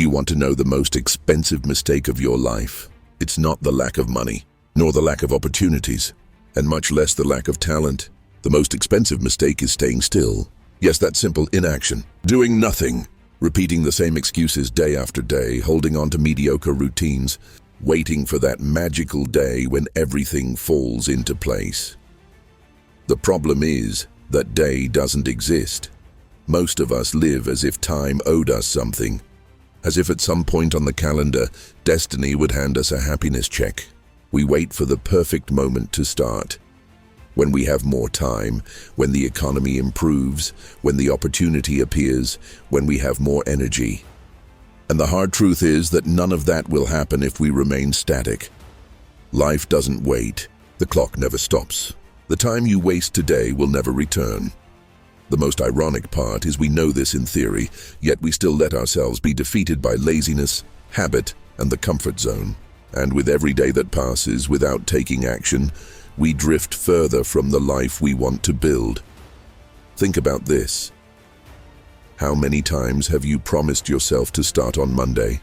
you want to know the most expensive mistake of your life? It's not the lack of money, nor the lack of opportunities, and much less the lack of talent. The most expensive mistake is staying still. Yes, that simple inaction. Doing nothing. Repeating the same excuses day after day, holding on to mediocre routines, waiting for that magical day when everything falls into place. The problem is that day doesn't exist. Most of us live as if time owed us something, as if at some point on the calendar, destiny would hand us a happiness check. We wait for the perfect moment to start. When we have more time, when the economy improves, when the opportunity appears, when we have more energy. And the hard truth is that none of that will happen if we remain static. Life doesn't wait. The clock never stops. The time you waste today will never return. The most ironic part is we know this in theory, yet we still let ourselves be defeated by laziness, habit, and the comfort zone. And with every day that passes without taking action, we drift further from the life we want to build. Think about this. How many times have you promised yourself to start on Monday?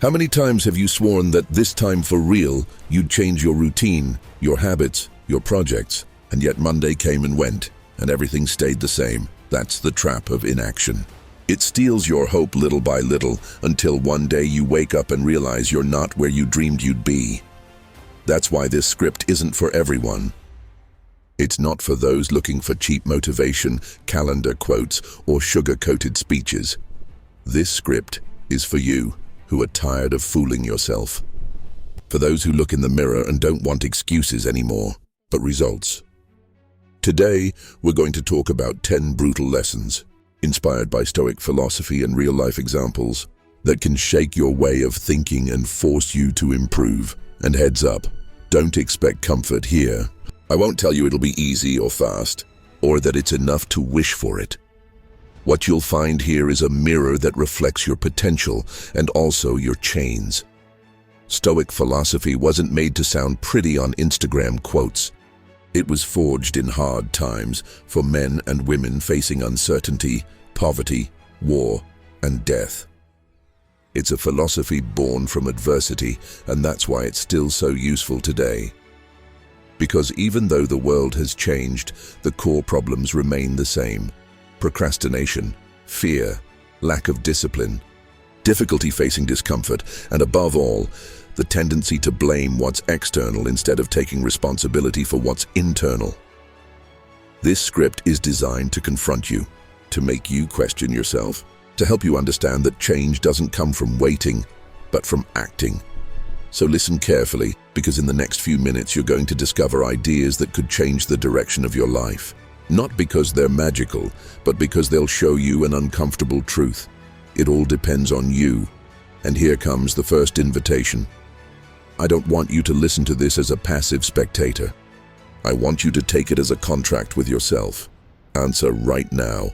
How many times have you sworn that this time for real, you'd change your routine, your habits, your projects, and yet Monday came and went, and everything stayed the same? That's the trap of inaction. It steals your hope little by little until one day you wake up and realize you're not where you dreamed you'd be. That's why this script isn't for everyone. It's not for those looking for cheap motivation, calendar quotes, or sugar-coated speeches. This script is for you who are tired of fooling yourself. For those who look in the mirror and don't want excuses anymore, but results. Today, we're going to talk about 10 brutal lessons, inspired by Stoic philosophy and real-life examples, that can shake your way of thinking and force you to improve. And heads up, don't expect comfort here. I won't tell you it'll be easy or fast, or that it's enough to wish for it. What you'll find here is a mirror that reflects your potential and also your chains. Stoic philosophy wasn't made to sound pretty on Instagram quotes. It was forged in hard times for men and women facing uncertainty, poverty, war, and death. It's a philosophy born from adversity, and that's why it's still so useful today. Because even though the world has changed, the core problems remain the same. Procrastination, fear, lack of discipline, difficulty facing discomfort, and above all, the tendency to blame what's external instead of taking responsibility for what's internal. This script is designed to confront you, to make you question yourself, to help you understand that change doesn't come from waiting, but from acting. So listen carefully, because in the next few minutes you're going to discover ideas that could change the direction of your life. Not because they're magical, but because they'll show you an uncomfortable truth. It all depends on you. And here comes the first invitation. I don't want you to listen to this as a passive spectator. I want you to take it as a contract with yourself. Answer right now.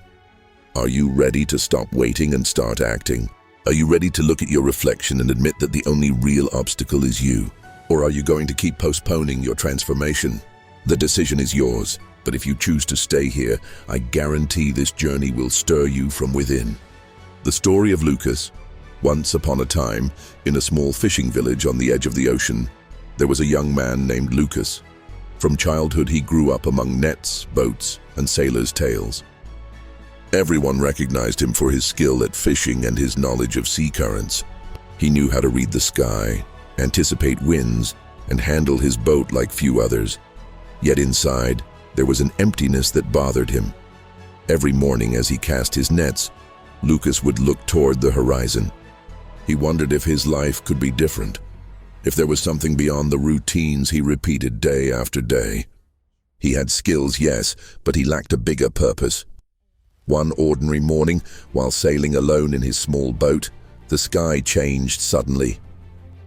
Are you ready to stop waiting and start acting? Are you ready to look at your reflection and admit that the only real obstacle is you? Or are you going to keep postponing your transformation? The decision is yours, but if you choose to stay here, I guarantee this journey will stir you from within. The story of Lucas. Once upon a time, in a small fishing village on the edge of the ocean, there was a young man named Lucas. From childhood, he grew up among nets, boats, and sailors' tales. Everyone recognized him for his skill at fishing and his knowledge of sea currents. He knew how to read the sky, anticipate winds, and handle his boat like few others. Yet inside, there was an emptiness that bothered him. Every morning as he cast his nets, Lucas would look toward the horizon. He wondered if his life could be different, if there was something beyond the routines he repeated day after day. He had skills, yes, but he lacked a bigger purpose. One ordinary morning, while sailing alone in his small boat, the sky changed suddenly.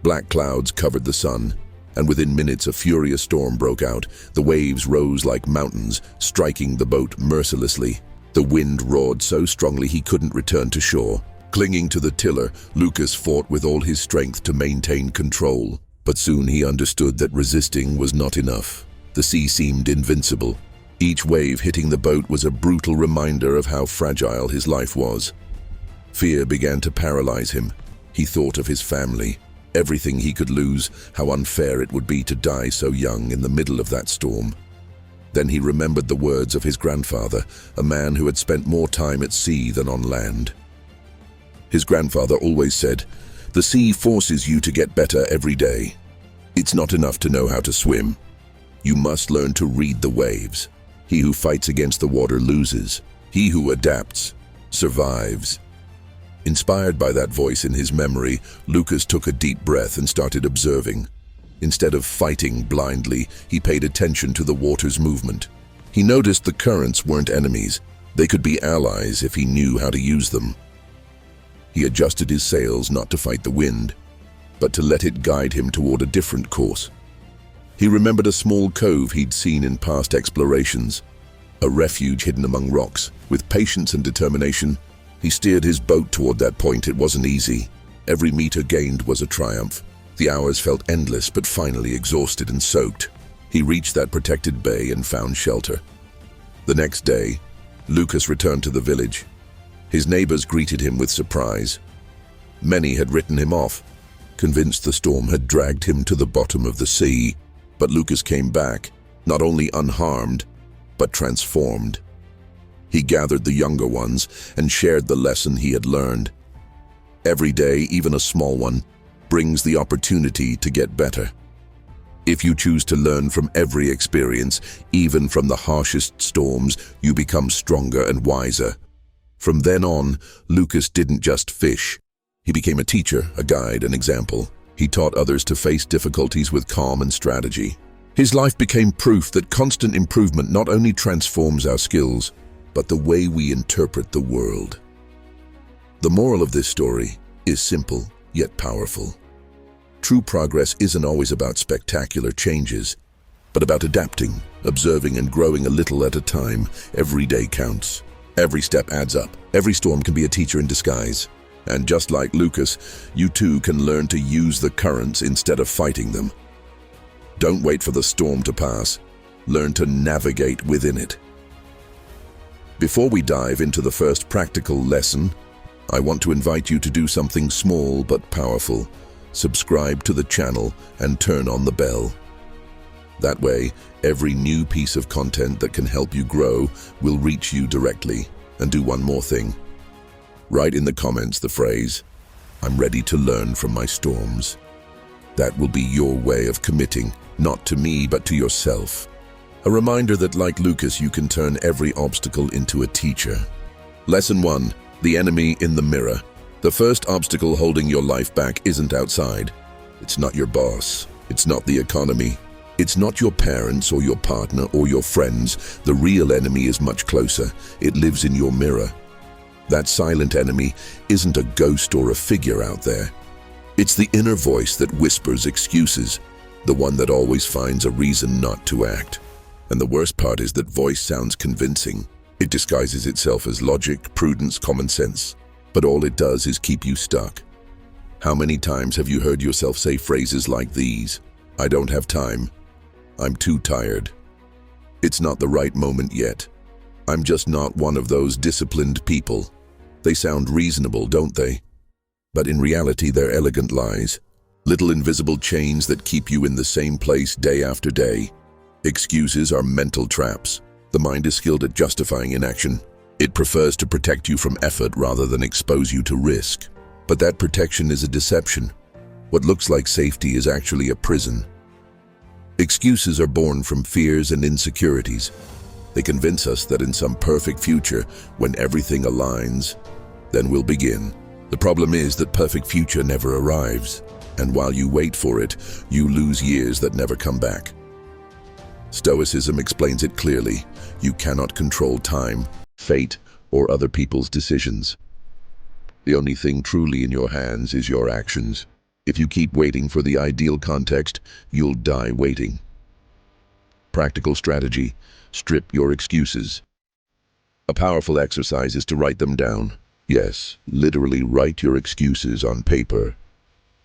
Black clouds covered the sun, and within minutes a furious storm broke out. The waves rose like mountains, striking the boat mercilessly. The wind roared so strongly he couldn't return to shore. Clinging to the tiller, Lucas fought with all his strength to maintain control. But soon he understood that resisting was not enough. The sea seemed invincible. Each wave hitting the boat was a brutal reminder of how fragile his life was. Fear began to paralyze him. He thought of his family, everything he could lose, how unfair it would be to die so young in the middle of that storm. Then he remembered the words of his grandfather, a man who had spent more time at sea than on land. His grandfather always said, "The sea forces you to get better every day. It's not enough to know how to swim. You must learn to read the waves. He who fights against the water loses. He who adapts survives." Inspired by that voice in his memory, Lucas took a deep breath and started observing. Instead of fighting blindly, he paid attention to the water's movement. He noticed the currents weren't enemies. They could be allies if he knew how to use them. He adjusted his sails not to fight the wind, but to let it guide him toward a different course. He remembered a small cove he'd seen in past explorations, a refuge hidden among rocks. With patience and determination, he steered his boat toward that point. It wasn't easy. Every meter gained was a triumph. The hours felt endless, but finally exhausted and soaked, he reached that protected bay and found shelter. The next day, Lucas returned to the village. His neighbors greeted him with surprise. Many had written him off, convinced the storm had dragged him to the bottom of the sea. But Lucas came back, not only unharmed, but transformed. He gathered the younger ones and shared the lesson he had learned. Every day, even a small one, brings the opportunity to get better. If you choose to learn from every experience, even from the harshest storms, you become stronger and wiser. From then on, Lucas didn't just fish. He became a teacher, a guide, an example. He taught others to face difficulties with calm and strategy. His life became proof that constant improvement not only transforms our skills, but the way we interpret the world. The moral of this story is simple, yet powerful. True progress isn't always about spectacular changes, but about adapting, observing, and growing a little at a time. Every day counts. Every step adds up. Every storm can be a teacher in disguise. And just like Lucas, you too can learn to use the currents instead of fighting them. Don't wait for the storm to pass. Learn to navigate within it. Before we dive into the first practical lesson, I want to invite you to do something small but powerful. Subscribe to the channel and turn on the bell. That way, every new piece of content that can help you grow will reach you directly. And do one more thing. Write in the comments the phrase, "I'm ready to learn from my storms." That will be your way of committing, not to me, but to yourself. A reminder that, like Lucas, you can turn every obstacle into a teacher. Lesson 1. The enemy in the mirror. The first obstacle holding your life back isn't outside. It's not your boss. It's not the economy. It's not your parents or your partner or your friends. The real enemy is much closer. It lives in your mirror. That silent enemy isn't a ghost or a figure out there. It's the inner voice that whispers excuses, the one that always finds a reason not to act. And the worst part is that voice sounds convincing. It disguises itself as logic, prudence, common sense. But all it does is keep you stuck. How many times have you heard yourself say phrases like these? "I don't have time. I'm too tired. It's not the right moment yet. I'm just not one of those disciplined people." They sound reasonable, don't they? But in reality, they're elegant lies. Little invisible chains that keep you in the same place day after day. Excuses are mental traps. The mind is skilled at justifying inaction. It prefers to protect you from effort rather than expose you to risk. But that protection is a deception. What looks like safety is actually a prison. Excuses are born from fears and insecurities. They convince us that in some perfect future, when everything aligns, then we'll begin. The problem is that perfect future never arrives, and while you wait for it, you lose years that never come back. Stoicism explains it clearly. You cannot control time, fate, or other people's decisions. The only thing truly in your hands is your actions. If you keep waiting for the ideal context, you'll die waiting. Practical strategy: strip your excuses. A powerful exercise is to write them down. Yes, literally write your excuses on paper.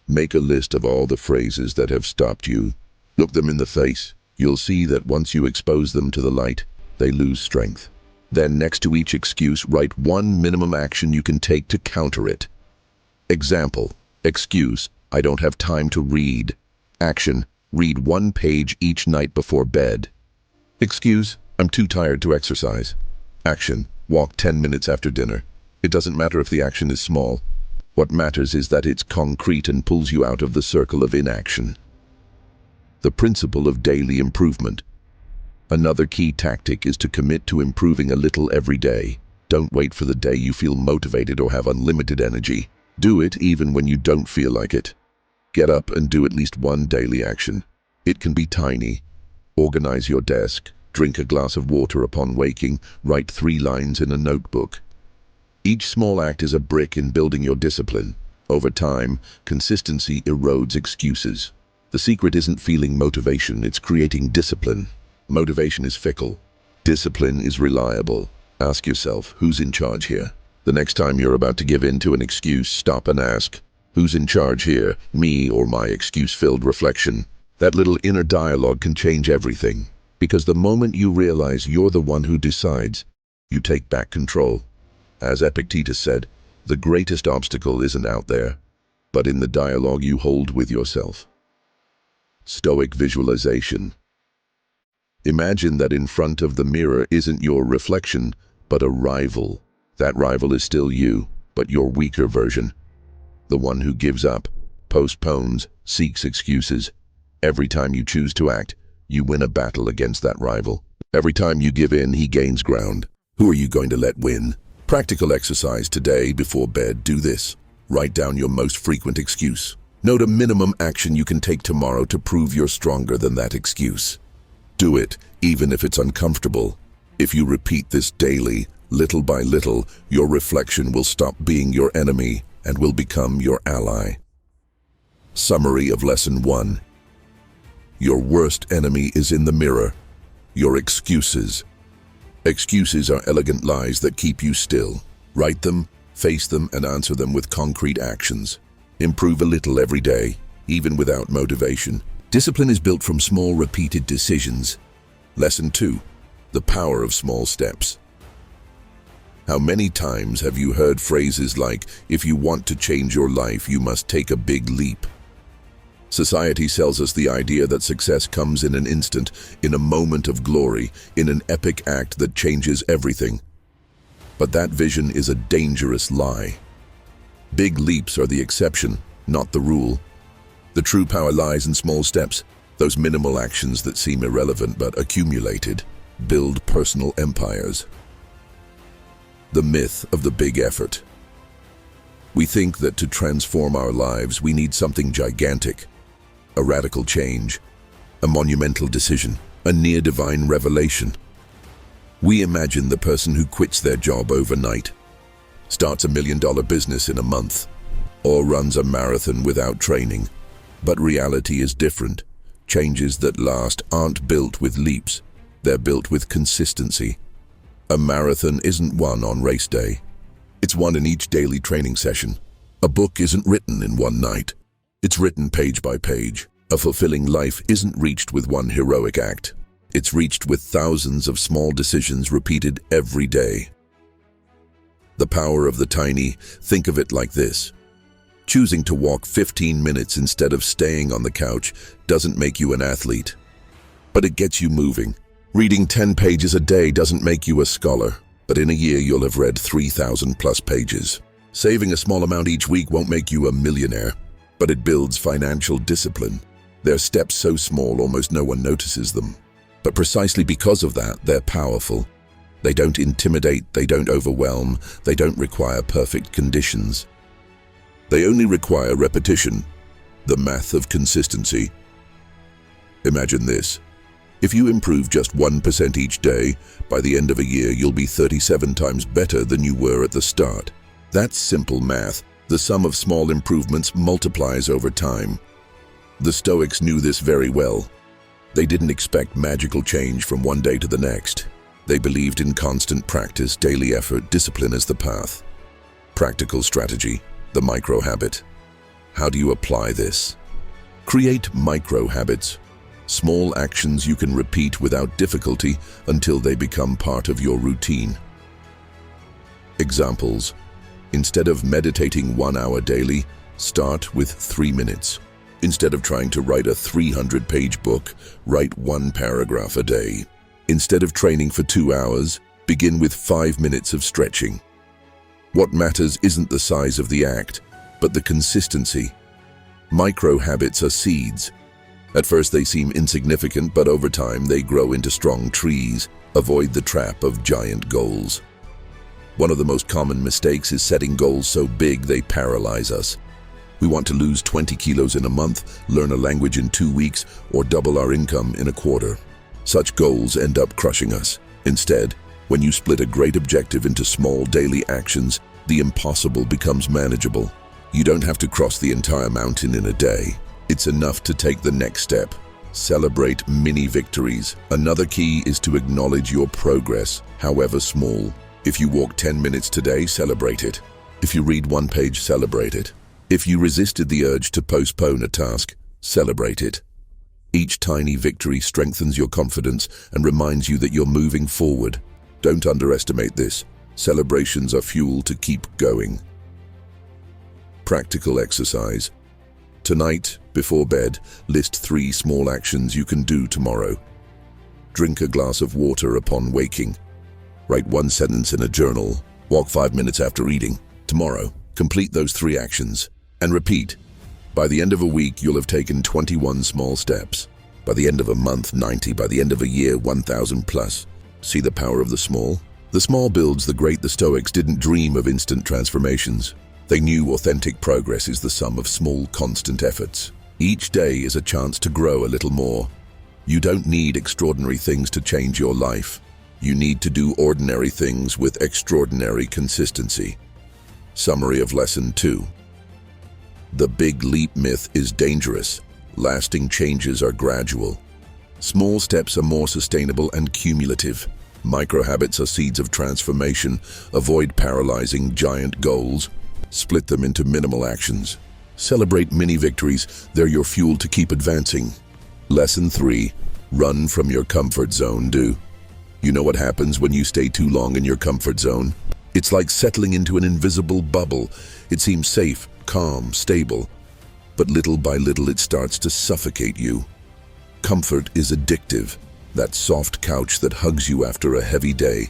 Make a list of all the phrases that have stopped you. Look them in the face. You'll see that once you expose them to the light, they lose strength. Then next to each excuse, write one minimum action you can take to counter it. Example, excuse, I don't have time to read. Action, read 1 page each night before bed. Excuse, I'm too tired to exercise. Action, walk 10 minutes after dinner. It doesn't matter if the action is small. What matters is that it's concrete and pulls you out of the circle of inaction. The principle of daily improvement. Another key tactic is to commit to improving a little every day. Don't wait for the day you feel motivated or have unlimited energy. Do it even when you don't feel like it. Get up and do at least one daily action. It can be tiny. Organize your desk, drink a glass of water upon waking, write 3 lines in a notebook. Each small act is a brick in building your discipline. Over time, consistency erodes excuses. The secret isn't feeling motivation, it's creating discipline. Motivation is fickle. Discipline is reliable. Ask yourself, who's in charge here? The next time you're about to give in to an excuse, stop and ask, who's in charge here, me or my excuse-filled reflection? That little inner dialogue can change everything. Because the moment you realize you're the one who decides, you take back control. As Epictetus said, the greatest obstacle isn't out there, but in the dialogue you hold with yourself. Stoic visualization. Imagine that in front of the mirror isn't your reflection, but a rival. That rival is still you, but your weaker version. The one who gives up, postpones, seeks excuses. Every time you choose to act, you win a battle against that rival. Every time you give in, he gains ground. Who are you going to let win? Practical exercise today before bed. Do this. Write down your most frequent excuse. Note a minimum action you can take tomorrow to prove you're stronger than that excuse. Do it, even if it's uncomfortable. If you repeat this daily, little by little, your reflection will stop being your enemy and will become your ally. Summary of Lesson 1. Your worst enemy is in the mirror. Your excuses. Excuses are elegant lies that keep you still. Write them, face them, and answer them with concrete actions. Improve a little every day, even without motivation. Discipline is built from small, repeated decisions. Lesson 2. The power of small steps. How many times have you heard phrases like, if you want to change your life, you must take a big leap? Society sells us the idea that success comes in an instant, in a moment of glory, in an epic act that changes everything. But that vision is a dangerous lie. Big leaps are the exception, not the rule. The true power lies in small steps, those minimal actions that seem irrelevant but accumulated, build personal empires. The myth of the big effort. We think that to transform our lives, we need something gigantic. A radical change, a monumental decision, a near-divine revelation. We imagine the person who quits their job overnight, starts $1 million business in a month, or runs a marathon without training. But reality is different. Changes that last aren't built with leaps, they're built with consistency. A marathon isn't won on race day. It's won in each daily training session. A book isn't written in one night. It's written page by page. A fulfilling life isn't reached with one heroic act. It's reached with thousands of small decisions repeated every day. The power of the tiny, think of it like this. Choosing to walk 15 minutes instead of staying on the couch doesn't make you an athlete, but it gets you moving. Reading 10 pages a day doesn't make you a scholar, but in a year you'll have read 3,000 plus pages. Saving a small amount each week won't make you a millionaire, but it builds financial discipline. They're steps so small almost no one notices them. But precisely because of that, they're powerful. They don't intimidate, they don't overwhelm, they don't require perfect conditions. They only require repetition, the math of consistency. Imagine this. If you improve just 1% each day, by the end of a year you'll be 37 times better than you were at the start. That's simple math. The sum of small improvements multiplies over time. The Stoics knew this very well. They didn't expect magical change from one day to the next. They believed in constant practice, daily effort, discipline as the path. Practical strategy, the micro-habit. How do you apply this? Create micro-habits. Small actions you can repeat without difficulty until they become part of your routine. Examples: instead of meditating 1 hour daily, start with 3 minutes. Instead of trying to write a 300-page book, write 1 paragraph a day. Instead of training for 2 hours, begin with 5 minutes of stretching. What matters isn't the size of the act, but the consistency. Micro habits are seeds. At first they seem insignificant, but over time they grow into strong trees. Avoid the trap of giant goals. One of the most common mistakes is setting goals so big they paralyze us. We want to lose 20 kilos in a month, learn a language in 2 weeks, or double our income in a quarter. Such goals end up crushing us. Instead, when you split a great objective into small daily actions, the impossible becomes manageable. You don't have to cross the entire mountain in a day. It's enough to take the next step. Celebrate mini victories. Another key is to acknowledge your progress, however small. If you walk 10 minutes today, celebrate it. If you read 1 page, celebrate it. If you resisted the urge to postpone a task, celebrate it. Each tiny victory strengthens your confidence and reminds you that you're moving forward. Don't underestimate this. Celebrations are fuel to keep going. Practical exercise. Tonight, before bed, list 3 small actions you can do tomorrow. Drink a glass of water upon waking. Write 1 sentence in a journal. Walk 5 minutes after eating. Tomorrow, complete those 3 actions. And repeat. By the end of a week, you'll have taken 21 small steps. By the end of a month, 90. By the end of a year, 1,000 plus. See the power of the small? The small builds the great. The Stoics didn't dream of instant transformations. They knew authentic progress is the sum of small, constant efforts. Each day is a chance to grow a little more. You don't need extraordinary things to change your life. You need to do ordinary things with extraordinary consistency. Summary of Lesson 2. The big leap myth is dangerous. Lasting changes are gradual. Small steps are more sustainable and cumulative. Micro habits are seeds of transformation. Avoid paralyzing giant goals. Split them into minimal actions. Celebrate mini victories. They're your fuel to keep advancing. Lesson 3. Run from your comfort zone. You know what happens when you stay too long in your comfort zone? It's like settling into an invisible bubble. It seems safe, calm, stable. But little by little it starts to suffocate you. Comfort is addictive. That soft couch that hugs you after a heavy day.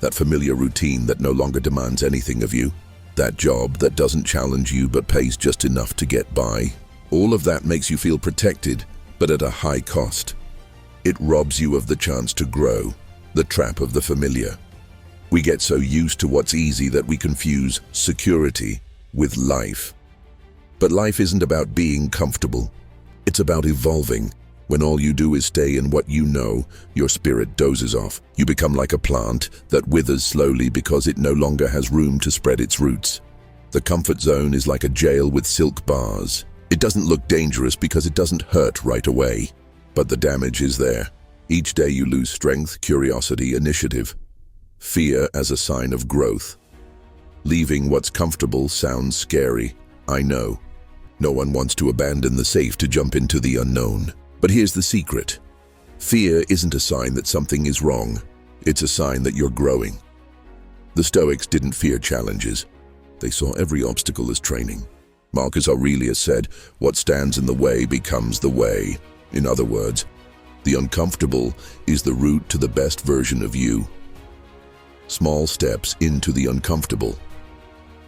That familiar routine that no longer demands anything of you. That job that doesn't challenge you but pays just enough to get by. All of that makes you feel protected, but at a high cost. It robs you of the chance to grow. The trap of the familiar. We get so used to what's easy that we confuse security with life. But life isn't about being comfortable. It's about evolving. When all you do is stay in what you know, your spirit dozes off. You become like a plant that withers slowly because it no longer has room to spread its roots. The comfort zone is like a jail with silk bars. It doesn't look dangerous because it doesn't hurt right away. But the damage is there. Each day you lose strength, curiosity, initiative. Fear as a sign of growth. Leaving what's comfortable sounds scary, I know. No one wants to abandon the safe to jump into the unknown. But here's the secret. Fear isn't a sign that something is wrong. It's a sign that you're growing. The Stoics didn't fear challenges. They saw every obstacle as training. Marcus Aurelius said, "What stands in the way becomes the way." In other words, the uncomfortable is the route to the best version of you. Small steps into the uncomfortable.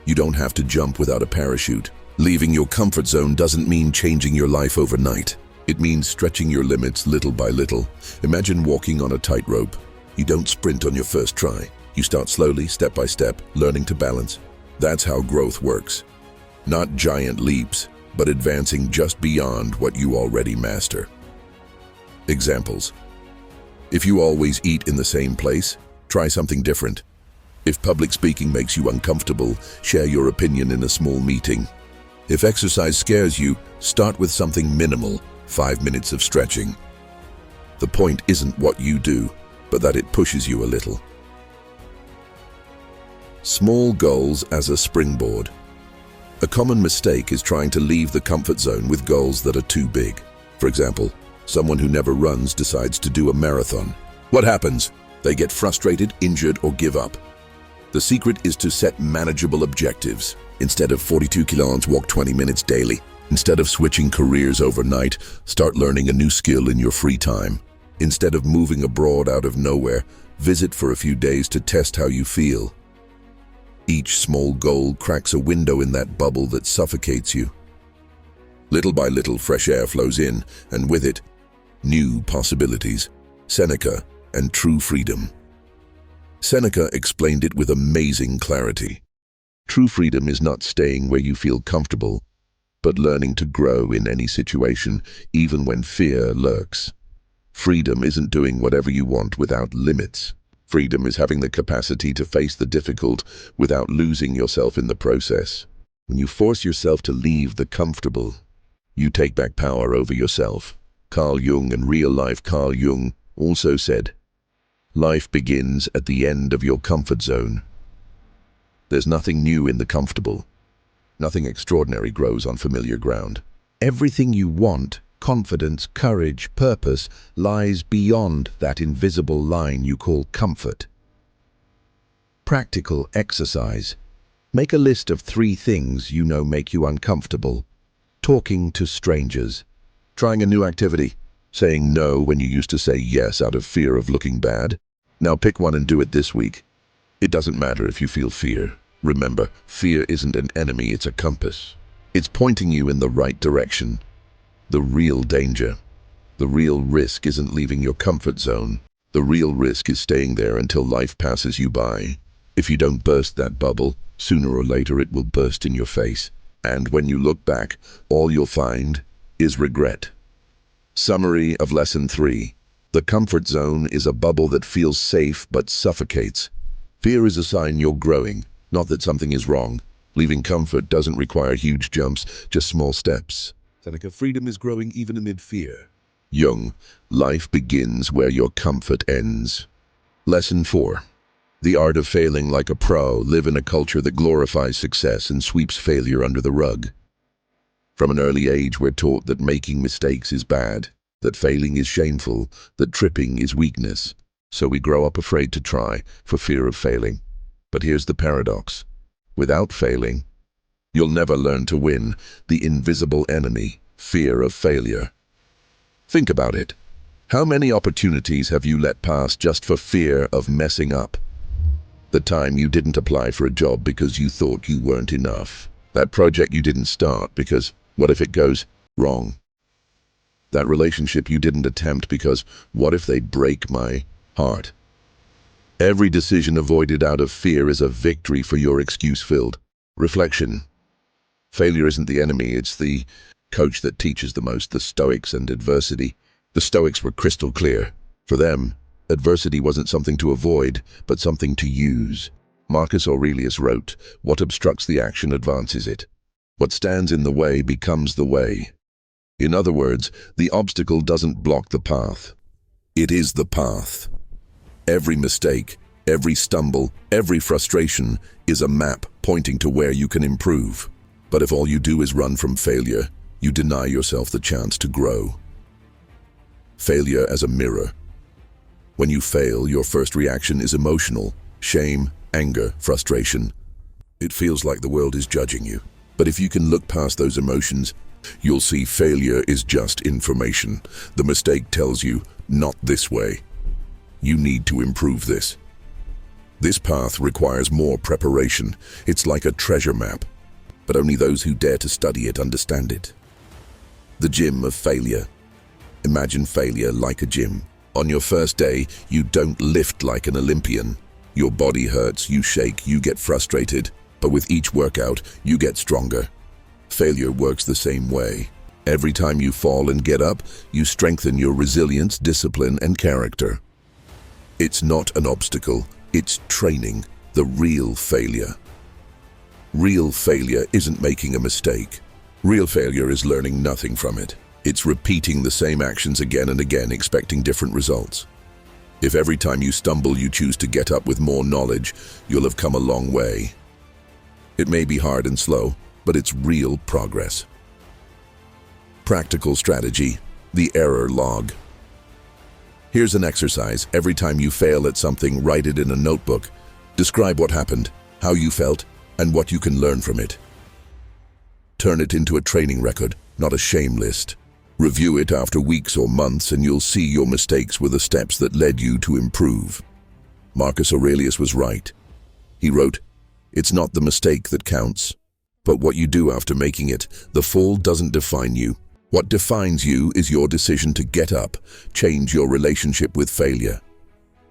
You don't have to jump without a parachute. Leaving your comfort zone doesn't mean changing your life overnight. It means stretching your limits little by little. Imagine walking on a tightrope. You don't sprint on your first try. You start slowly, step by step, learning to balance. That's how growth works. Not giant leaps, but advancing just beyond what you already master. Examples. If you always eat in the same place, try something different. If public speaking makes you uncomfortable, share your opinion in a small meeting. If exercise scares you, start with something minimal. 5 minutes of stretching. The point isn't what you do, but that it pushes you a little. Small goals as a springboard. A common mistake is trying to leave the comfort zone with goals that are too big. For example, Someone who never runs decides to do a marathon. What happens? They get frustrated, injured, or give up. The secret is to set manageable objectives. Instead of 42 kilometers, walk 20 minutes daily. Instead of switching careers overnight, start learning a new skill in your free time. Instead of moving abroad out of nowhere, visit for a few days to test how you feel. Each small goal cracks a window in that bubble that suffocates you. Little by little, fresh air flows in, and with it, new possibilities. Seneca and true freedom. Seneca explained it with amazing clarity. True freedom is not staying where you feel comfortable, but learning to grow in any situation, even when fear lurks. Freedom isn't doing whatever you want without limits. Freedom is having the capacity to face the difficult without losing yourself in the process. When you force yourself to leave the comfortable, you take back power over yourself. Carl Jung and real-life Carl Jung also said, "Life begins at the end of your comfort zone." There's nothing new in the comfortable. Nothing extraordinary grows on familiar ground. Everything you want, confidence, courage, purpose, lies beyond that invisible line you call comfort. Practical exercise. Make a list of 3 things you know make you uncomfortable. Talking to strangers. Trying a new activity. Saying no when you used to say yes out of fear of looking bad. Now pick one and do it this week. It doesn't matter if you feel fear. Remember, fear isn't an enemy, it's a compass. It's pointing you in the right direction. The real danger, the real risk isn't leaving your comfort zone. The real risk is staying there until life passes you by. If you don't burst that bubble, sooner or later it will burst in your face. And when you look back, all you'll find is regret. Summary of Lesson 3. The comfort zone is a bubble that feels safe but suffocates. Fear is a sign you're growing, not that something is wrong. Leaving comfort doesn't require huge jumps, just small steps. Seneca, freedom is growing even amid fear. Jung, life begins where your comfort ends. Lesson 4. The art of failing like a pro. Live in a culture that glorifies success and sweeps failure under the rug. From an early age, we're taught that making mistakes is bad, that failing is shameful, that tripping is weakness. So we grow up afraid to try, for fear of failing. But here's the paradox. Without failing, you'll never learn to win. The invisible enemy, fear of failure. Think about it. How many opportunities have you let pass just for fear of messing up? The time you didn't apply for a job because you thought you weren't enough. That project you didn't start because, what if it goes wrong? That relationship you didn't attempt because, what if they break my heart? Every decision avoided out of fear is a victory for your excuse-filled reflection. Failure isn't the enemy, it's the coach that teaches the most. The Stoics and adversity. The Stoics were crystal clear. For them, adversity wasn't something to avoid, but something to use. Marcus Aurelius wrote, "What obstructs the action advances it. What stands in the way becomes the way." In other words, the obstacle doesn't block the path. It is the path. Every mistake, every stumble, every frustration is a map pointing to where you can improve. But if all you do is run from failure, you deny yourself the chance to grow. Failure as a mirror. When you fail, your first reaction is emotional: shame, anger, frustration. It feels like the world is judging you. But if you can look past those emotions, you'll see failure is just information. The mistake tells you, not this way. You need to improve this. This path requires more preparation. It's like a treasure map, but only those who dare to study it understand it. The gym of failure. Imagine failure like a gym. On your first day, you don't lift like an Olympian. Your body hurts, you shake, you get frustrated, but with each workout, you get stronger. Failure works the same way. Every time you fall and get up, you strengthen your resilience, discipline, and character. It's not an obstacle, it's training. The real failure. Real failure isn't making a mistake. Real failure is learning nothing from it. It's repeating the same actions again and again, expecting different results. If every time you stumble you choose to get up with more knowledge, you'll have come a long way. It may be hard and slow, but it's real progress. Practical strategy. The error log. Here's an exercise. Every time you fail at something, write it in a notebook. Describe what happened, how you felt, and what you can learn from it. Turn it into a training record, not a shame list. Review it after weeks or months and you'll see your mistakes were the steps that led you to improve. Marcus Aurelius was right. He wrote, "It's not the mistake that counts, but what you do after making it. The fall doesn't define you. What defines you is your decision to get up, change your relationship with failure."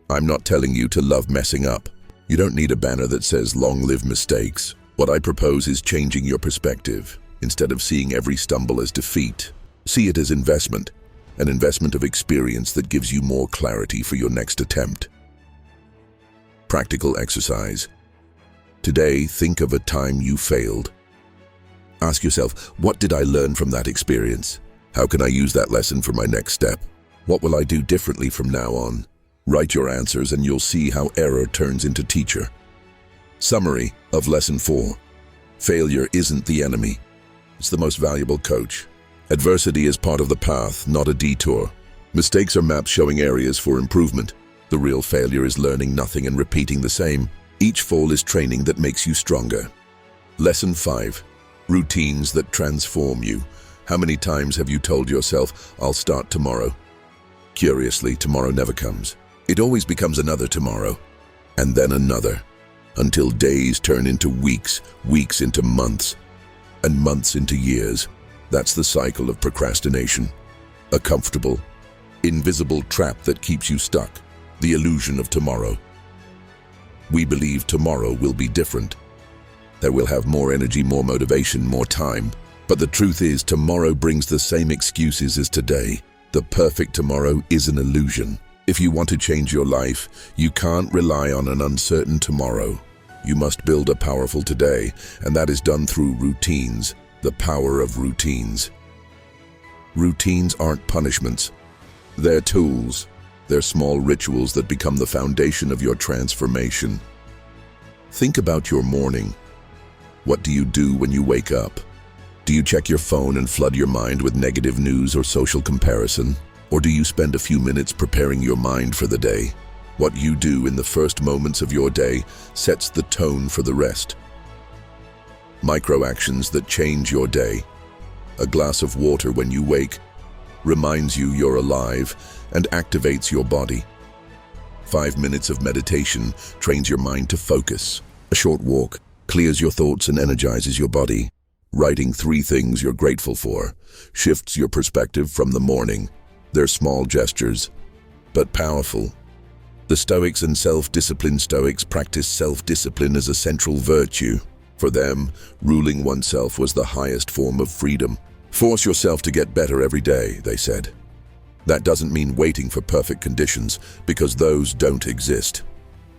I'm not telling you to love messing up. You don't need a banner that says "Long live mistakes." What I propose is changing your perspective. Instead of seeing every stumble as defeat, see it as investment, an investment of experience that gives you more clarity for your next attempt. Practical exercise. Today, think of a time you failed. Ask yourself, what did I learn from that experience? How can I use that lesson for my next step? What will I do differently from now on? Write your answers and you'll see how error turns into teacher. Summary of Lesson 4. Failure isn't the enemy. It's the most valuable coach. Adversity is part of the path, not a detour. Mistakes are maps showing areas for improvement. The real failure is learning nothing and repeating the same. Each fall is training that makes you stronger. Lesson 5. Routines that transform you. How many times have you told yourself, "I'll start tomorrow"? Curiously, tomorrow never comes. It always becomes another tomorrow, and then another, until days turn into weeks, weeks into months, and months into years. That's the cycle of procrastination. A comfortable, invisible trap that keeps you stuck. The illusion of tomorrow. We believe tomorrow will be different. That we'll have more energy, more motivation, more time. But the truth is, tomorrow brings the same excuses as today. The perfect tomorrow is an illusion. If you want to change your life, you can't rely on an uncertain tomorrow. You must build a powerful today, and that is done through routines. The power of routines. Routines aren't punishments. They're tools. They're small rituals that become the foundation of your transformation. Think about your morning. What do you do when you wake up? Do you check your phone and flood your mind with negative news or social comparison? Or do you spend a few minutes preparing your mind for the day? What you do in the first moments of your day sets the tone for the rest. Micro actions that change your day. A glass of water when you wake reminds you you're alive and activates your body. 5 minutes of meditation trains your mind to focus. A short walk clears your thoughts and energizes your body. Writing 3 things you're grateful for shifts your perspective from the morning. They're small gestures, but powerful. The Stoics and self-disciplined Stoics practiced self-discipline as a central virtue. For them, ruling oneself was the highest form of freedom. Force yourself to get better every day, they said. That doesn't mean waiting for perfect conditions, because those don't exist.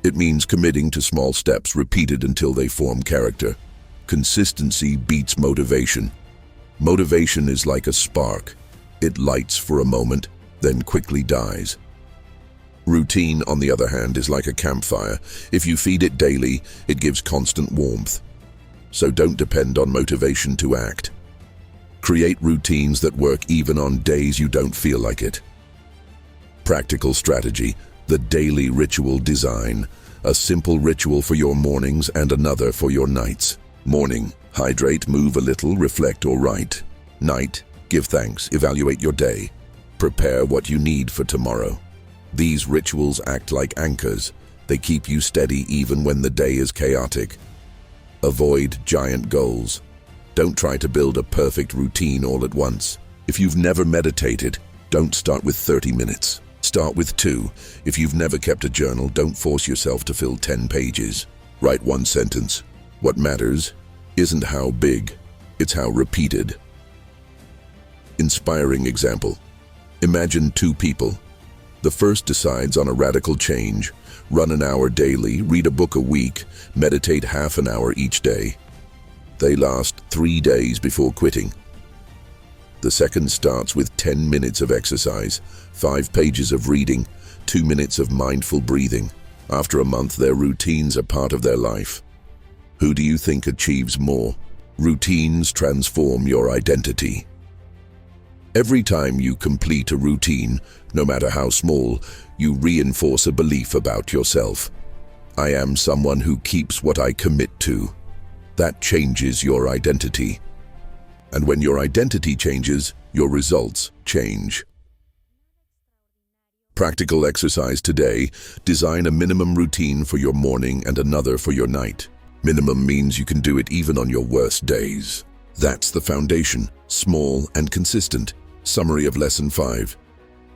It means committing to small steps repeated until they form character. Consistency beats motivation. Motivation is like a spark. It lights for a moment, then quickly dies. Routine, on the other hand, is like a campfire. If you feed it daily, it gives constant warmth. So don't depend on motivation to act. Create routines that work even on days you don't feel like it. Practical strategy, the daily ritual design. A simple ritual for your mornings and another for your nights. Morning, hydrate, move a little, reflect or write. Night, give thanks, evaluate your day. Prepare what you need for tomorrow. These rituals act like anchors. They keep you steady even when the day is chaotic. Avoid giant goals. Don't try to build a perfect routine all at once. If you've never meditated, don't start with 30 minutes. Start with 2. If you've never kept a journal, don't force yourself to fill 10 pages. Write 1 sentence. What matters isn't how big, it's how repeated. Inspiring example. Imagine 2 people. The first decides on a radical change. Run an hour daily, read a book a week, meditate half an hour each day. They last 3 days before quitting. The second starts with 10 minutes of exercise, 5 pages of reading, 2 minutes of mindful breathing. After a month, their routines are part of their life. Who do you think achieves more? Routines transform your identity. Every time you complete a routine, no matter how small, you reinforce a belief about yourself. I am someone who keeps what I commit to. That changes your identity. And when your identity changes, your results change. Practical exercise today. Design a minimum routine for your morning and another for your night. Minimum means you can do it even on your worst days. That's the foundation, small and consistent. Summary of Lesson 5.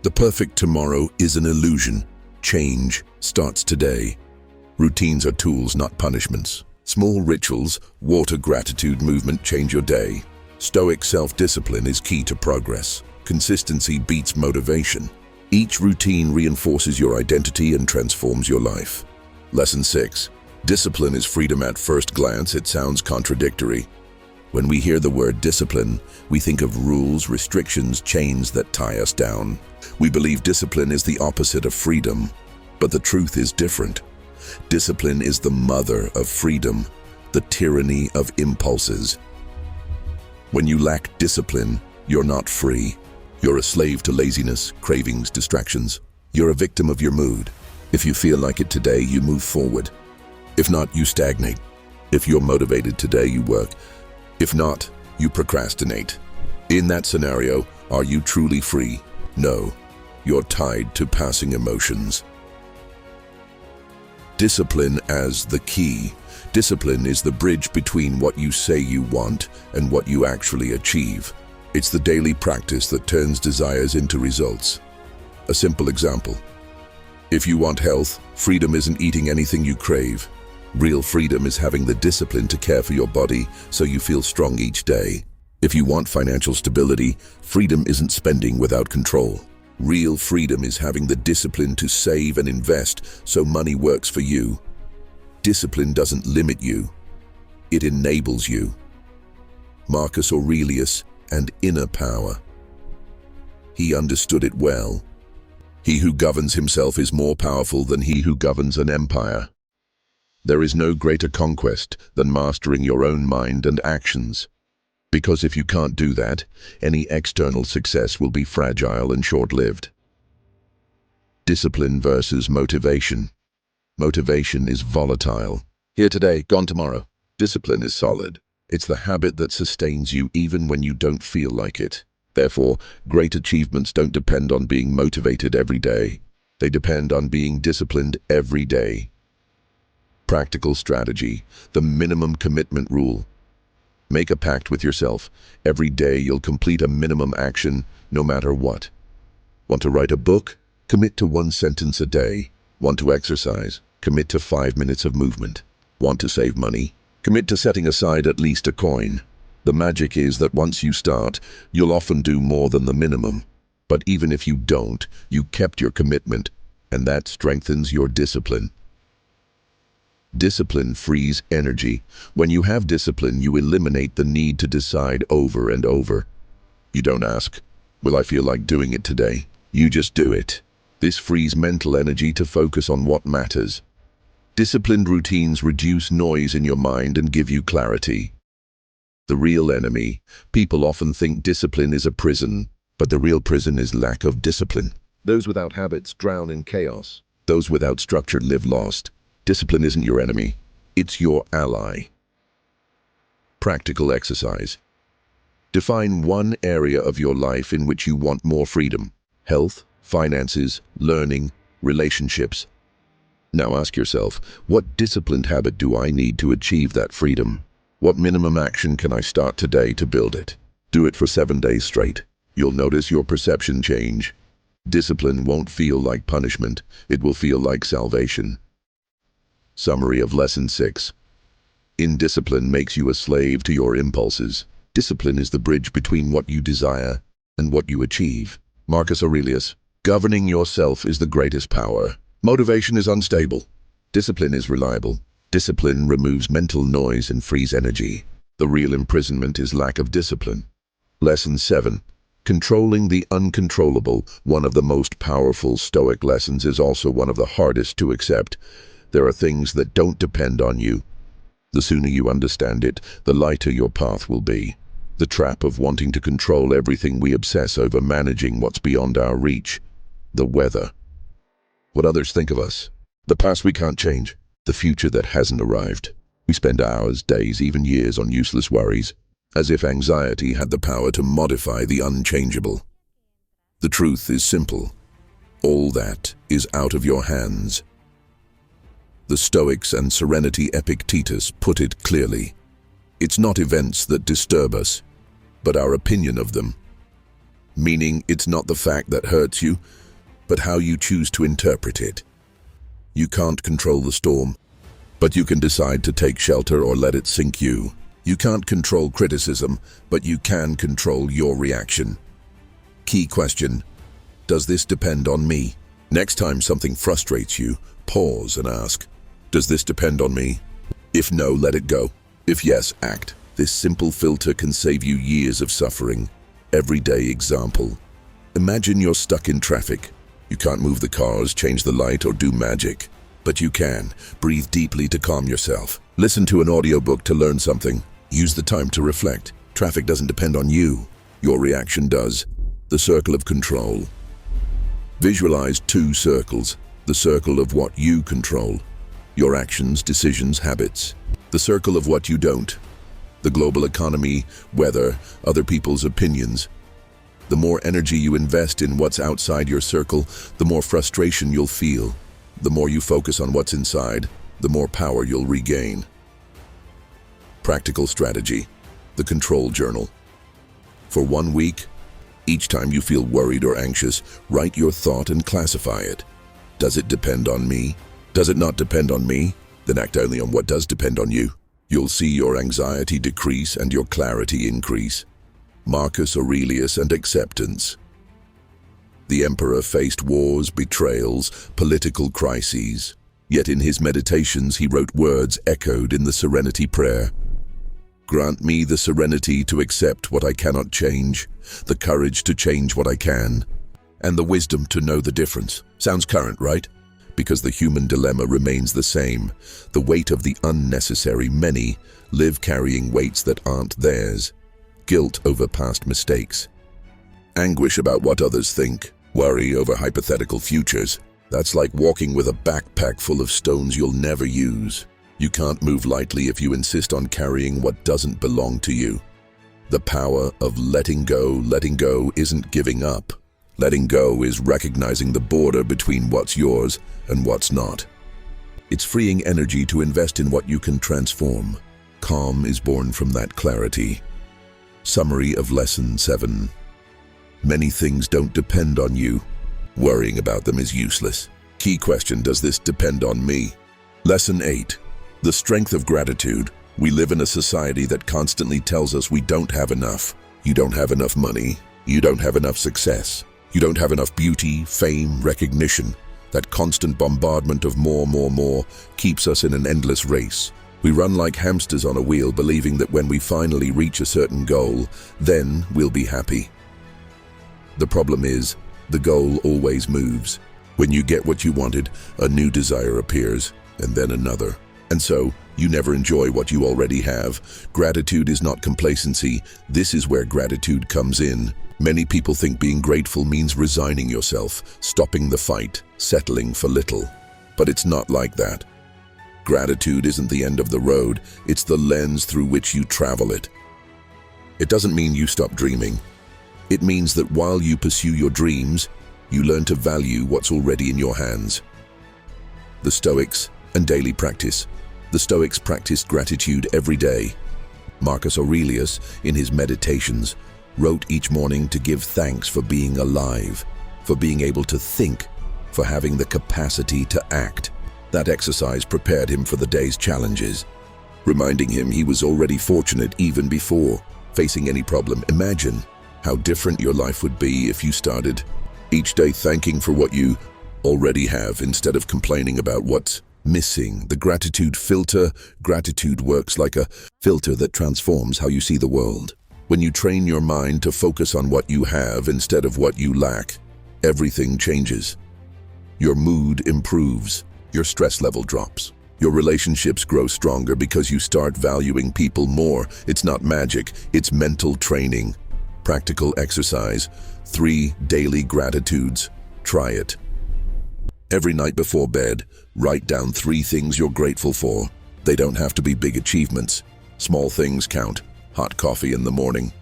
The perfect tomorrow is an illusion. Change starts today. Routines are tools, not punishments. Small rituals, water, gratitude, movement change your day. Stoic self-discipline is key to progress. Consistency beats motivation. Each routine reinforces your identity and transforms your life. Lesson 6. Discipline is freedom. At first glance, it sounds contradictory. When we hear the word discipline, we think of rules, restrictions, chains that tie us down. We believe discipline is the opposite of freedom, but the truth is different. Discipline is the mother of freedom, the tyranny of impulses. When you lack discipline, you're not free. You're a slave to laziness, cravings, distractions. You're a victim of your mood. If you feel like it today, you move forward. If not, you stagnate. If you're motivated today, you work. If not, you procrastinate. In that scenario, are you truly free? No. You're tied to passing emotions. Discipline as the key. Discipline is the bridge between what you say you want and what you actually achieve. It's the daily practice that turns desires into results. A simple example. If you want health, freedom isn't eating anything you crave. Real freedom is having the discipline to care for your body so you feel strong each day. If you want financial stability, freedom isn't spending without control. Real freedom is having the discipline to save and invest so money works for you. Discipline doesn't limit you. It enables you. Marcus Aurelius and inner power. He understood it well. He who governs himself is more powerful than he who governs an empire. There is no greater conquest than mastering your own mind and actions. Because if you can't do that, any external success will be fragile and short-lived. Discipline versus motivation. Motivation is volatile. Here today, gone tomorrow. Discipline is solid. It's the habit that sustains you even when you don't feel like it. Therefore, great achievements don't depend on being motivated every day. They depend on being disciplined every day. Practical strategy, the minimum commitment rule. Make a pact with yourself. Every day you'll complete a minimum action, no matter what. Want to write a book? Commit to 1 sentence a day. Want to exercise? Commit to 5 minutes of movement. Want to save money? Commit to setting aside at least a coin. The magic is that once you start, you'll often do more than the minimum. But even if you don't, you kept your commitment, and that strengthens your discipline. Discipline frees energy. When you have discipline, you eliminate the need to decide over and over. You don't ask, will I feel like doing it today? You just do it. This frees mental energy to focus on what matters. Disciplined routines reduce noise in your mind and give you clarity. The real enemy. People often think discipline is a prison, but the real prison is lack of discipline. Those without habits drown in chaos. Those without structure live lost. Discipline isn't your enemy. It's your ally. Practical exercise. Define one area of your life in which you want more freedom. Health, finances, learning, relationships. Now ask yourself, what disciplined habit do I need to achieve that freedom? What minimum action can I start today to build it? Do it for 7 days straight. You'll notice your perception change. Discipline won't feel like punishment. It will feel like salvation. Summary of Lesson 6. Indiscipline makes you a slave to your impulses. Discipline is the bridge between what you desire and what you achieve. Marcus Aurelius. Governing yourself is the greatest power. Motivation is unstable. Discipline is reliable. Discipline removes mental noise and frees energy. The real imprisonment is lack of discipline. Lesson 7. Controlling the uncontrollable. One of the most powerful Stoic lessons is also one of the hardest to accept. There are things that don't depend on you. The sooner you understand it, the lighter your path will be. The trap of wanting to control everything. We obsess over managing what's beyond our reach. The weather. What others think of us. The past we can't change. The future that hasn't arrived. We spend hours, days, even years on useless worries, as if anxiety had the power to modify the unchangeable. The truth is simple. All that is out of your hands. The Stoics and Serenity Epictetus put it clearly. It's not events that disturb us, but our opinion of them. Meaning, it's not the fact that hurts you, but how you choose to interpret it. You can't control the storm, but you can decide to take shelter or let it sink you. You can't control criticism, but you can control your reaction. Key question: does this depend on me? Next time something frustrates you, pause and ask, does this depend on me? If no, let it go. If yes, act. This simple filter can save you years of suffering. Everyday example. Imagine you're stuck in traffic. You can't move the cars, change the light, or do magic. But you can. Breathe deeply to calm yourself. Listen to an audiobook to learn something. Use the time to reflect. Traffic doesn't depend on you. Your reaction does. The circle of control. Visualize 2 circles. The circle of what you control. Your actions, decisions, habits. The circle of what you don't. The global economy, weather, other people's opinions. The more energy you invest in what's outside your circle, the more frustration you'll feel. The more you focus on what's inside, the more power you'll regain. Practical strategy. The control journal. For 1 week, each time you feel worried or anxious, write your thought and classify it. Does it depend on me? Does it not depend on me? Then act only on what does depend on you. You'll see your anxiety decrease and your clarity increase. Marcus Aurelius and acceptance. The emperor faced wars, betrayals, political crises. Yet in his meditations he wrote words echoed in the Serenity Prayer. Grant me the serenity to accept what I cannot change, the courage to change what I can, and the wisdom to know the difference. Sounds current, right? Because the human dilemma remains the same. The weight of the unnecessary. Many live carrying weights that aren't theirs. Guilt over past mistakes. Anguish about what others think. Worry over hypothetical futures. That's like walking with a backpack full of stones you'll never use. You can't move lightly if you insist on carrying what doesn't belong to you. The power of letting go. Letting go isn't giving up. Letting go is recognizing the border between what's yours and what's not. It's freeing energy to invest in what you can transform. Calm is born from that clarity. Summary of Lesson 7. Many things don't depend on you. Worrying about them is useless. Key question: does this depend on me? Lesson 8. The strength of gratitude. We live in a society that constantly tells us we don't have enough. You don't have enough money. You don't have enough success. You don't have enough beauty, fame, recognition. That constant bombardment of more keeps us in an endless race. We run like hamsters on a wheel, believing that when we finally reach a certain goal, then we'll be happy. The problem is, the goal always moves. When you get what you wanted, a new desire appears, and then another. And so, you never enjoy what you already have. Gratitude is not complacency. This is where gratitude comes in. Many people think being grateful means resigning yourself, stopping the fight, settling for little. But it's not like that. Gratitude isn't the end of the road, it's the lens through which you travel it. It doesn't mean you stop dreaming. It means that while you pursue your dreams, you learn to value what's already in your hands. The Stoics and daily practice. The Stoics practiced gratitude every day. Marcus Aurelius, in his Meditations, wrote each morning to give thanks for being alive, for being able to think, for having the capacity to act. That exercise prepared him for the day's challenges, reminding him he was already fortunate even before facing any problem. Imagine how different your life would be if you started each day thanking for what you already have instead of complaining about what's missing. The gratitude filter. Gratitude works like a filter that transforms how you see the world. When you train your mind to focus on what you have instead of what you lack, everything changes. Your mood improves, your stress level drops, Your relationships grow stronger because you start valuing people more. It's not magic, it's mental training. Practical exercise. 3 daily gratitudes. Try it. Every night before bed, write down 3 things you're grateful for. They don't have to be big achievements. Small things count. Hot coffee in the morning.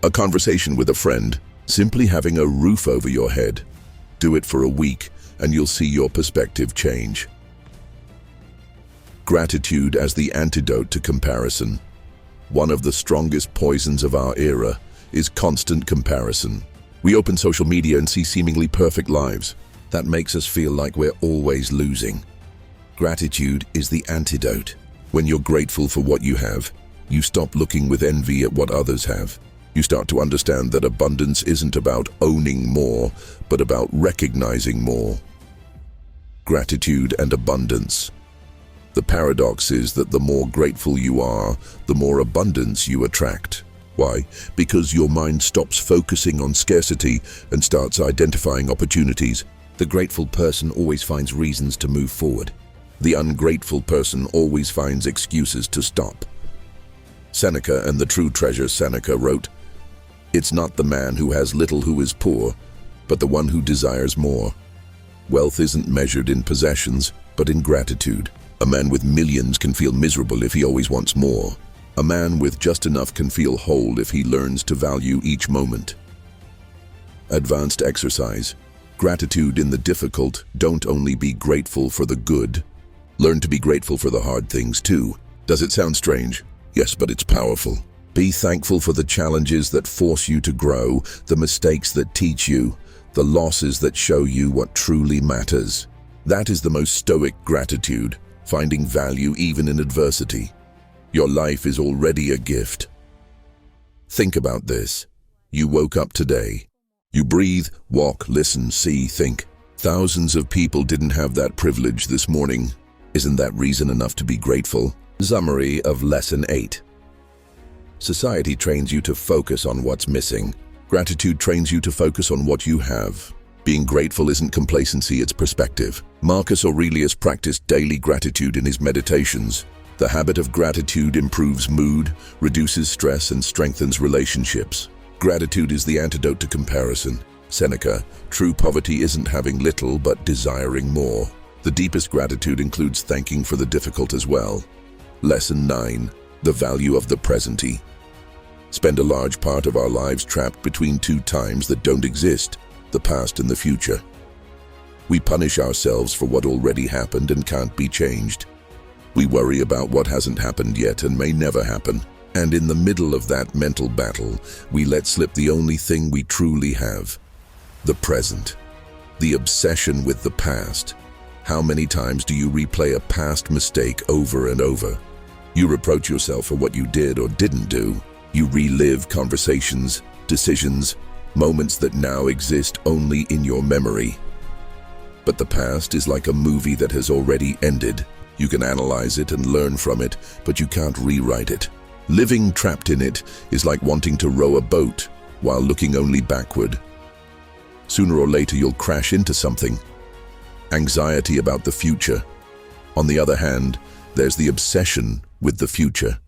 A conversation with a friend. Simply having a roof over your head. Do it for a week, and you'll see your perspective change. Gratitude as the antidote to comparison. One of the strongest poisons of our era is constant comparison. We open social media and see seemingly perfect lives. That makes us feel like we're always losing. Gratitude is the antidote. When you're grateful for what you have, you stop looking with envy at what others have. You start to understand that abundance isn't about owning more, but about recognizing more. Gratitude and abundance. The paradox is that the more grateful you are, the more abundance you attract. Why? Because your mind stops focusing on scarcity and starts identifying opportunities. The grateful person always finds reasons to move forward. The ungrateful person always finds excuses to stop. Seneca and the True Treasure. Seneca wrote, "It's not the man who has little who is poor, but the one who desires more." Wealth isn't measured in possessions, but in gratitude. A man with millions can feel miserable if he always wants more. A man with just enough can feel whole if he learns to value each moment. Advanced exercise. Gratitude in the difficult. Don't only be grateful for the good. Learn to be grateful for the hard things too. Does it sound strange? Yes, but it's powerful. Be thankful for the challenges that force you to grow, the mistakes that teach you, the losses that show you what truly matters. That is the most stoic gratitude, finding value even in adversity. Your life is already a gift. Think about this. You woke up today. You breathe, walk, listen, see, think. Thousands of people didn't have that privilege this morning. Isn't that reason enough to be grateful? Summary of Lesson 8. Society trains you to focus on what's missing. Gratitude trains you to focus on what you have. Being grateful isn't complacency, it's perspective. Marcus Aurelius practiced daily gratitude in his Meditations. The habit of gratitude improves mood, reduces stress, and strengthens relationships. Gratitude is the antidote to comparison. Seneca, true poverty isn't having little, but desiring more. The deepest gratitude includes thanking for the difficult as well. Lesson 9. The value of the present. Spend a large part of our lives trapped between 2 times that don't exist, the past and the future. We punish ourselves for what already happened and can't be changed. We worry about what hasn't happened yet and may never happen. And in the middle of that mental battle, we let slip the only thing we truly have, the present. The obsession with the past. How many times do you replay a past mistake over and over? You reproach yourself for what you did or didn't do. You relive conversations, decisions, moments that now exist only in your memory. But the past is like a movie that has already ended. You can analyze it and learn from it, but you can't rewrite it. Living trapped in it is like wanting to row a boat while looking only backward. Sooner or later you'll crash into something. Anxiety about the future. On the other hand, there's the obsession with the future.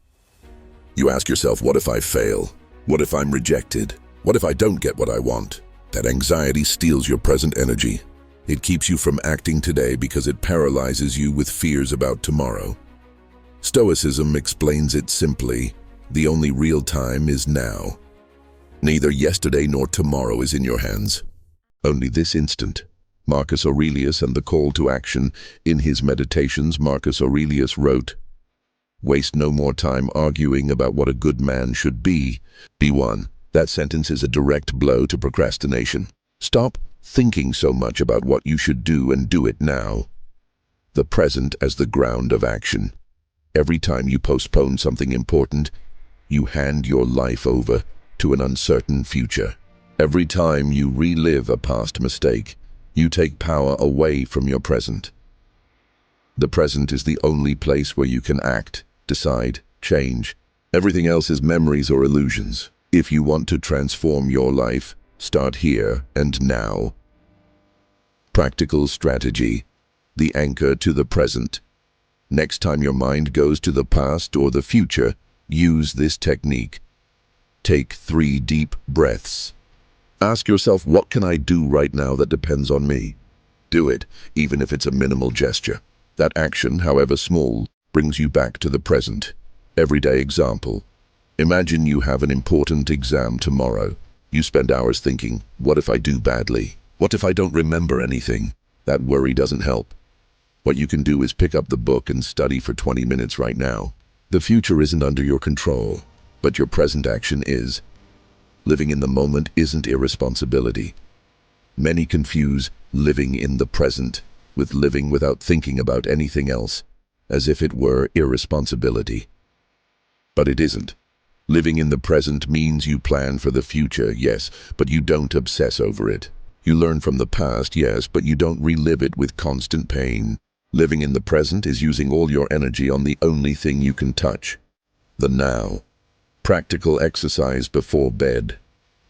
You ask yourself, what if I fail? What if I'm rejected? What if I don't get what I want? That anxiety steals your present energy. It keeps you from acting today because it paralyzes you with fears about tomorrow. Stoicism explains it simply: the only real time is now. Neither yesterday nor tomorrow is in your hands. Only this instant. Marcus Aurelius and the call to action. In his Meditations, Marcus Aurelius wrote, "Waste no more time arguing about what a good man should be. Be one." That sentence is a direct blow to procrastination. Stop thinking so much about what you should do and do it now. The present as the ground of action. Every time you postpone something important, you hand your life over to an uncertain future. Every time you relive a past mistake, you take power away from your present. The present is the only place where you can act, decide, change. Everything else is memories or illusions. If you want to transform your life, start here and now. Practical strategy. The anchor to the present. Next time your mind goes to the past or the future, use this technique. Take 3 deep breaths. Ask yourself, what can I do right now that depends on me? Do it, even if it's a minimal gesture. That action, however small, brings you back to the present. Everyday example. Imagine you have an important exam tomorrow. You spend hours thinking, what if I do badly? What if I don't remember anything? That worry doesn't help. What you can do is pick up the book and study for 20 minutes right now. The future isn't under your control, but your present action is. Living in the moment isn't irresponsibility. Many confuse living in the present with living without thinking about anything else, as if it were irresponsibility. But it isn't. Living in the present means you plan for the future, yes, but you don't obsess over it. You learn from the past, yes, but you don't relive it with constant pain. Living in the present is using all your energy on the only thing you can touch, the now. Practical exercise before bed.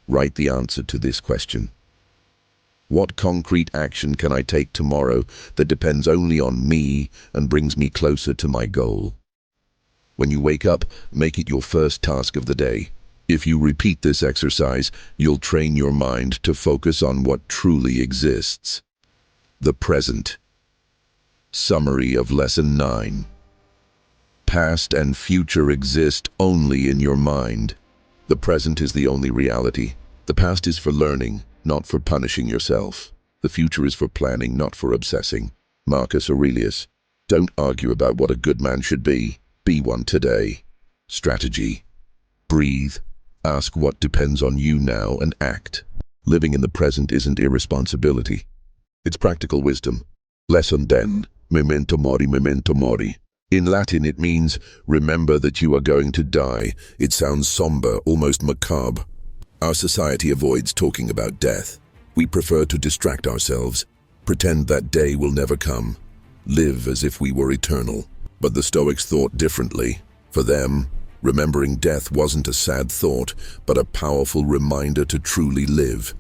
Write the answer to this question. What concrete action can I take tomorrow that depends only on me and brings me closer to my goal? When you wake up, make it your first task of the day. If you repeat this exercise, you'll train your mind to focus on what truly exists. The present. Summary of Lesson 9. Past and future exist only in your mind. The present is the only reality. The past is for learning, not for punishing yourself. The future is for planning, not for obsessing. Marcus Aurelius. Don't argue about what a good man should be. Be one today. Strategy. Breathe. Ask what depends on you now and act. Living in the present isn't irresponsibility. It's practical wisdom. Lesson 10. Memento mori, memento mori. In Latin it means, remember that you are going to die. It sounds somber, almost macabre. Our society avoids talking about death. We prefer to distract ourselves, pretend that day will never come, live as if we were eternal. But the Stoics thought differently. For them, remembering death wasn't a sad thought, but a powerful reminder to truly live.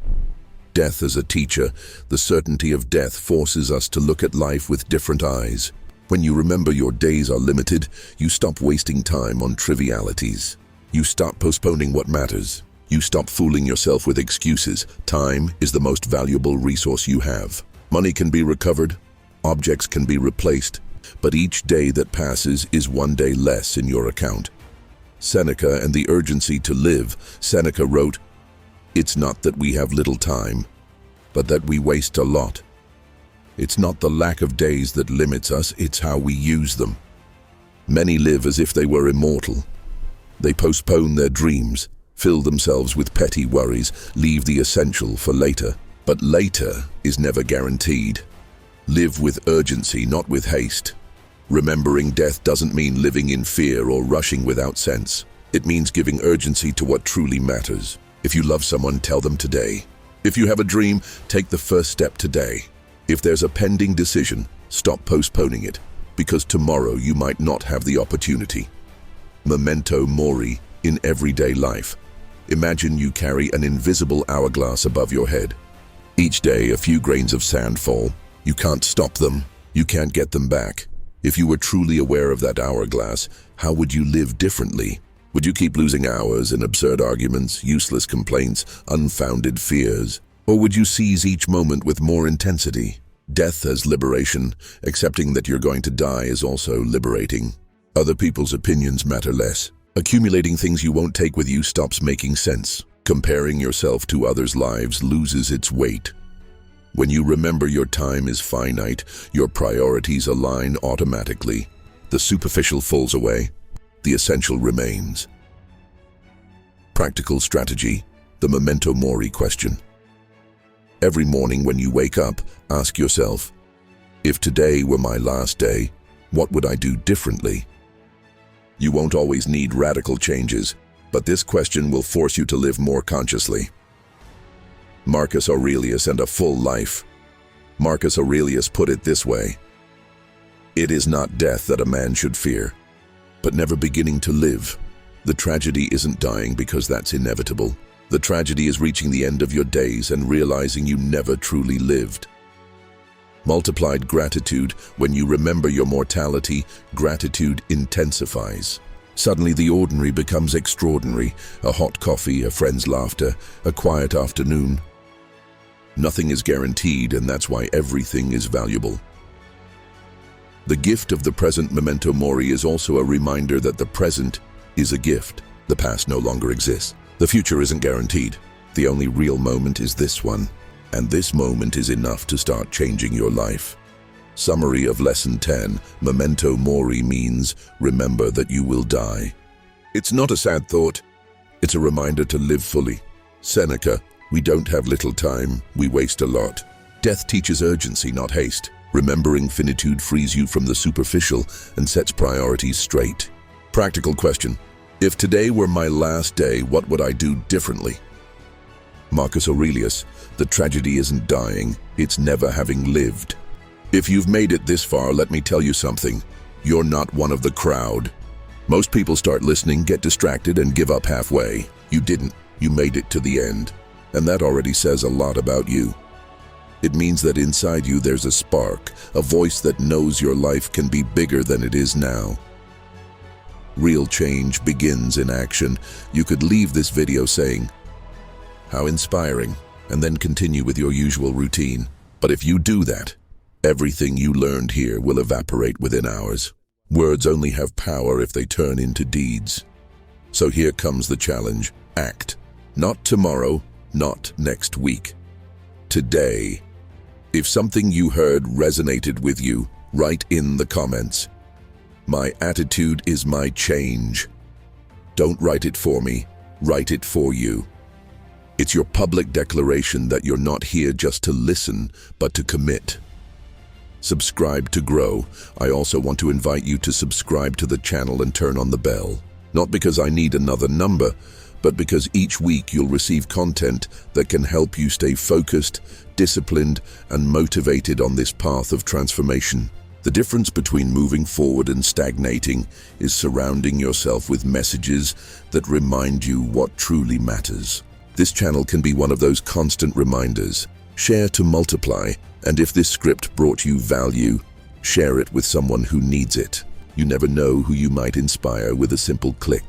Death as a teacher, the certainty of death forces us to look at life with different eyes. When you remember your days are limited, you stop wasting time on trivialities. You stop postponing what matters. You stop fooling yourself with excuses. Time is the most valuable resource you have. Money can be recovered, objects can be replaced, but each day that passes is one day less in your account. Seneca and the urgency to live. Seneca wrote, "It's not that we have little time, but that we waste a lot. It's not the lack of days that limits us, it's how we use them." Many live as if they were immortal. They postpone their dreams, fill themselves with petty worries, leave the essential for later. But later is never guaranteed. Live with urgency, not with haste. Remembering death doesn't mean living in fear or rushing without sense. It means giving urgency to what truly matters. If you love someone, tell them today. If you have a dream, take the first step today. If there's a pending decision, stop postponing it, because tomorrow you might not have the opportunity. Memento mori in everyday life. Imagine you carry an invisible hourglass above your head. Each day, a few grains of sand fall. You can't stop them. You can't get them back. If you were truly aware of that hourglass, how would you live differently? Would you keep losing hours in absurd arguments, useless complaints, unfounded fears? Or would you seize each moment with more intensity? Death as liberation. Accepting that you're going to die is also liberating. Other people's opinions matter less. Accumulating things you won't take with you stops making sense. Comparing yourself to others' lives loses its weight. When you remember your time is finite, your priorities align automatically. The superficial falls away. The essential remains. Practical strategy. The memento mori question. Every morning when you wake up, ask yourself, if today were my last day, what would I do differently? You won't always need radical changes, but this question will force you to live more consciously. Marcus Aurelius and a full life. Marcus Aurelius put it this way: "It is not death that a man should fear, but never beginning to live. The tragedy isn't dying because that's inevitable. The tragedy is reaching the end of your days and realizing you never truly lived." Multiplied gratitude, when you remember your mortality, gratitude intensifies. Suddenly the ordinary becomes extraordinary, a hot coffee, a friend's laughter, a quiet afternoon. Nothing is guaranteed, and that's why everything is valuable. The gift of the present, memento mori, is also a reminder that the present is a gift. The past no longer exists. The future isn't guaranteed. The only real moment is this one, and this moment is enough to start changing your life. Summary of Lesson 10, memento mori means remember that you will die. It's not a sad thought. It's a reminder to live fully. Seneca, we don't have little time, we waste a lot. Death teaches urgency, not haste. Remembering finitude frees you from the superficial and sets priorities straight. Practical question. If today were my last day, what would I do differently? Marcus Aurelius, the tragedy isn't dying, it's never having lived. If you've made it this far, let me tell you something. You're not one of the crowd. Most people start listening, get distracted, and give up halfway. You didn't. You made it to the end. And that already says a lot about you. It means that inside you there's a spark, a voice that knows your life can be bigger than it is now. Real change begins in action. You could leave this video saying, "How inspiring," and then continue with your usual routine. But if you do that, everything you learned here will evaporate within hours. Words only have power if they turn into deeds. So here comes the challenge. Act. Not tomorrow, not next week. Today. If something you heard resonated with you, write in the comments. My attitude is my change. Don't write it for me, write it for you. It's your public declaration that you're not here just to listen, but to commit. Subscribe to grow. I also want to invite you to subscribe to the channel and turn on the bell. Not because I need another number, but because each week you'll receive content that can help you stay focused, disciplined, and motivated on this path of transformation. The difference between moving forward and stagnating is surrounding yourself with messages that remind you what truly matters. This channel can be one of those constant reminders. Share to multiply, and if this script brought you value, share it with someone who needs it. You never know who you might inspire with a simple click.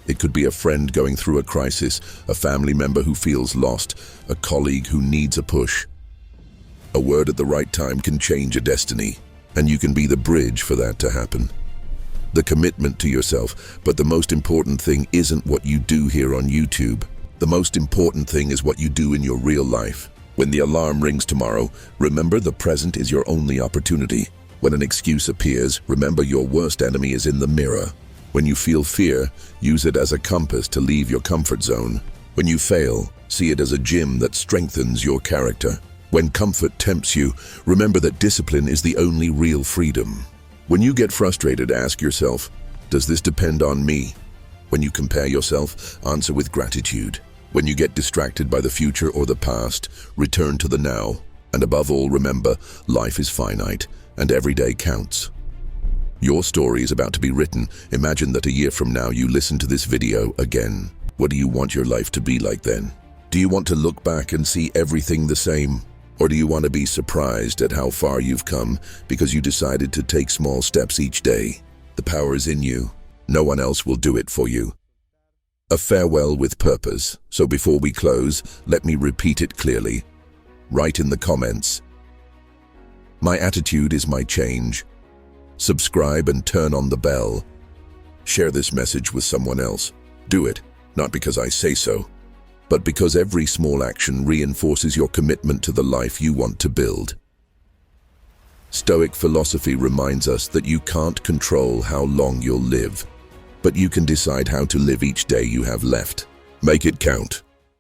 It could be a friend going through a crisis, a family member who feels lost, a colleague who needs a push. A word at the right time can change a destiny, and you can be the bridge for that to happen. The commitment to yourself, but the most important thing isn't what you do here on YouTube. The most important thing is what you do in your real life. When the alarm rings tomorrow, remember the present is your only opportunity. When an excuse appears, remember your worst enemy is in the mirror. When you feel fear, use it as a compass to leave your comfort zone. When you fail, see it as a gym that strengthens your character. When comfort tempts you, remember that discipline is the only real freedom. When you get frustrated, ask yourself, does this depend on me? When you compare yourself, answer with gratitude. When you get distracted by the future or the past, return to the now. And above all, remember, life is finite, and every day counts. Your story is about to be written. Imagine that a year from now you listen to this video again. What do you want your life to be like then? Do you want to look back and see everything the same? Or do you want to be surprised at how far you've come because you decided to take small steps each day? The power is in you. No one else will do it for you. A farewell with purpose. So before we close, let me repeat it clearly. Write in the comments. My attitude is my change. Subscribe and turn on the bell. Share this message with someone else. Do it, not because I say so, but because every small action reinforces your commitment to the life you want to build. Stoic philosophy reminds us that you can't control how long you'll live, but you can decide how to live each day you have left. Make it count.